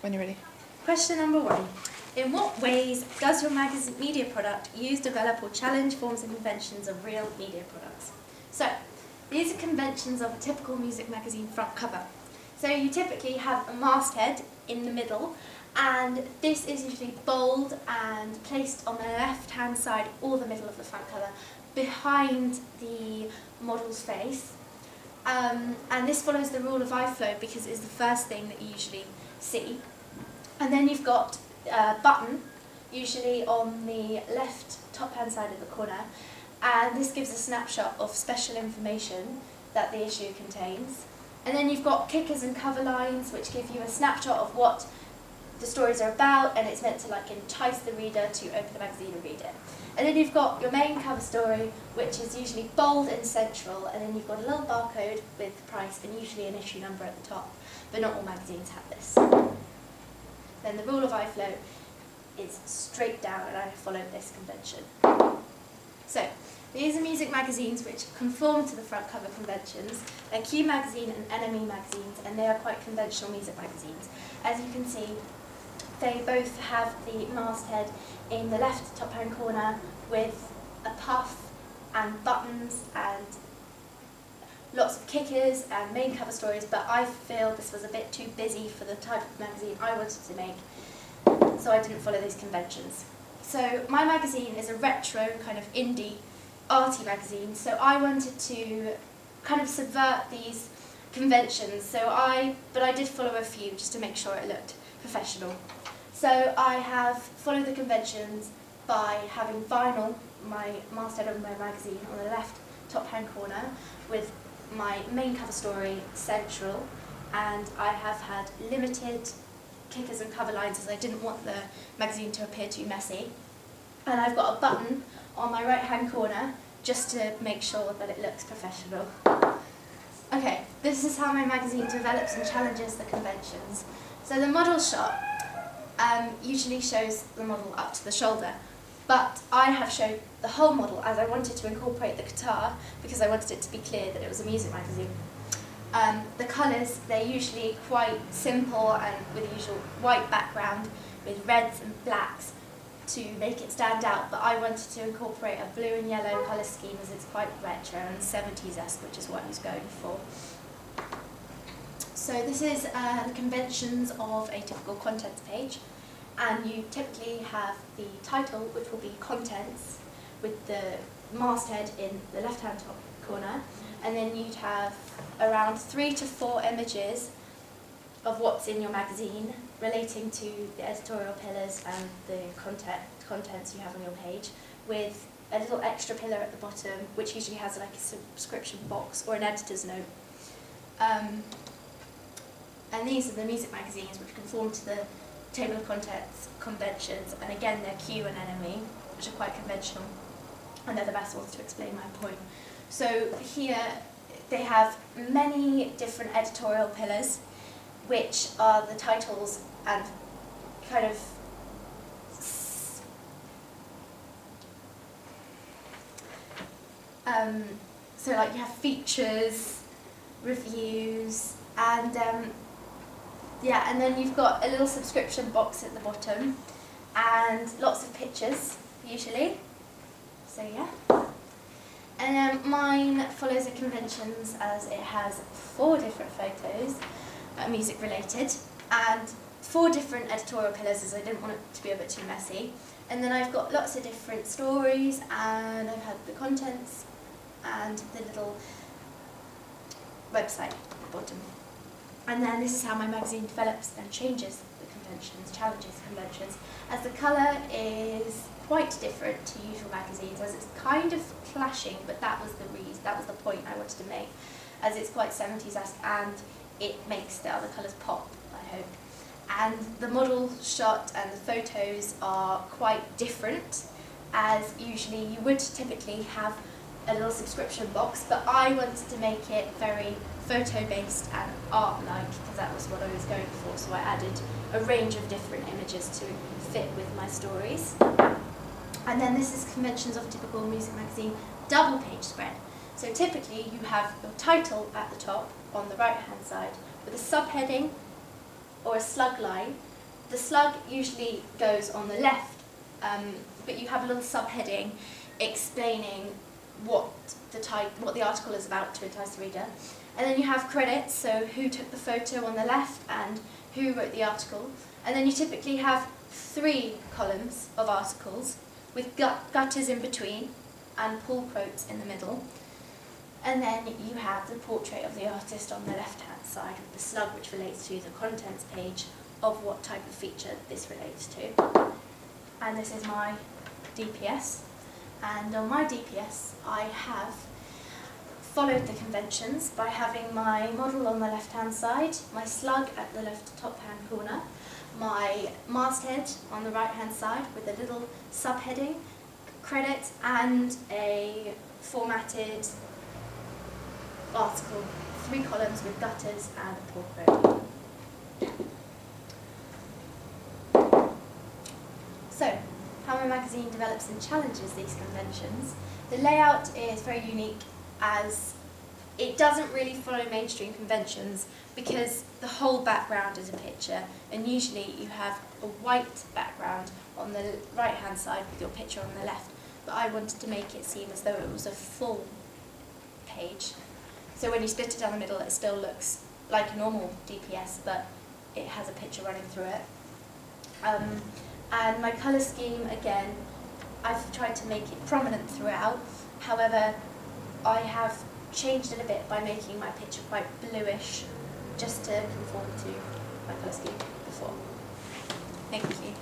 When you're ready. Question number 1. In what ways does your media product use, develop or challenge forms and conventions of real media products? So, these are conventions of a typical music magazine front cover. So you typically have a masthead in the middle, and this is usually bold and placed on the left-hand side or the middle of the front cover, behind the model's face. And this follows the rule of eye flow because it's the first thing that you usually see. And then you've got a button, usually on the left top-hand side of the corner, and this gives a snapshot of special information that the issue contains. And then you've got kickers and cover lines, which give you a snapshot of what the stories are about, and it's meant to entice the reader to open the magazine and read it. And then you've got your main cover story, which is usually bold and central, and then you've got a little barcode with the price and usually an issue number at the top, but not all magazines have this. Then the rule of eye flow is straight down, and I followed this convention. So, these are music magazines which conform to the front cover conventions. They're Q magazine and NME magazines, and they are quite conventional music magazines. As you can see, they both have the masthead in the left top-hand corner with a puff and buttons and lots of kickers and main cover stories, but I feel this was a bit too busy for the type of magazine I wanted to make, so I didn't follow these conventions. So my magazine is a retro kind of indie arty magazine, so I wanted to kind of subvert these conventions, but I did follow a few just to make sure it looked professional. So I have followed the conventions by having vinyl, my masthead of my magazine, on the left top-hand corner with my main cover story central, and I have had limited kickers and cover lines as I didn't want the magazine to appear too messy. And I've got a button on my right-hand corner just to make sure that it looks professional. Okay, this is how my magazine develops and challenges the conventions. So the model shot usually shows the model up to the shoulder, but I have showed the whole model as I wanted to incorporate the guitar because I wanted it to be clear that it was a music magazine. The colours, they're usually quite simple and with the usual white background with reds and blacks to make it stand out, but I wanted to incorporate a blue and yellow colour scheme as it's quite retro and 70s-esque, which is what I was going for. So this is the conventions of a typical contents page, and you typically have the title, which will be contents, with the masthead in the left-hand top corner, and then you'd have around 3 to 4 images of what's in your magazine relating to the editorial pillars and the contents you have on your page, with a little extra pillar at the bottom, which usually has a subscription box or an editor's note. And these are the music magazines which conform to the table of contents conventions, and again they're Q and NME, which are quite conventional, and they're the best ones to explain my point. So here they have many different editorial pillars, which are the titles and kind of so you have features, reviews, and and then you've got a little subscription box at the bottom and lots of pictures usually. So yeah. And mine follows the conventions as it has 4 different photos, music related, and 4 different editorial pillars as I didn't want it to be a bit too messy. And then I've got lots of different stories, and I've had the contents and the little website at the bottom. And then this is how my magazine develops and changes the conventions, challenges the conventions, as the colour is quite different to usual magazines, as it's kind of clashing, but that was the point I wanted to make, as it's quite 70s-esque and it makes the other colours pop, I hope. And the model shot and the photos are quite different, as usually you would typically have a little subscription box, but I wanted to make it very photo-based and art-like, because that was what I was going for, so I added a range of different images to fit with my stories. And then this is conventions of a typical music magazine double page spread. So typically you have your title at the top on the right hand side with a subheading or a slug line, the slug usually goes on the left, but you have a little subheading explaining what the article is about to entice the reader. And then you have credits, so who took the photo on the left and who wrote the article. And then you typically have 3 columns of articles with gutters in between and pull quotes in the middle. And then you have the portrait of the artist on the left-hand side with the slug, which relates to the contents page of what type of feature this relates to. And this is my DPS. And on my DPS, I have followed the conventions by having my model on the left-hand side, my slug at the left top-hand corner, my masthead on the right-hand side with a little subheading, credit, and a formatted article, 3 columns with gutters and a pull quote. So, how my magazine develops and challenges these conventions. The layout is very unique as it doesn't really follow mainstream conventions because the whole background is a picture, and usually you have a white background on the right-hand side with your picture on the left. But I wanted to make it seem as though it was a full page. So when you split it down the middle, it still looks like a normal DPS, but it has a picture running through it. And my colour scheme, again, I've tried to make it prominent throughout. However, I have changed it a bit by making my picture quite bluish, just to conform to my colour scheme before. Thank you.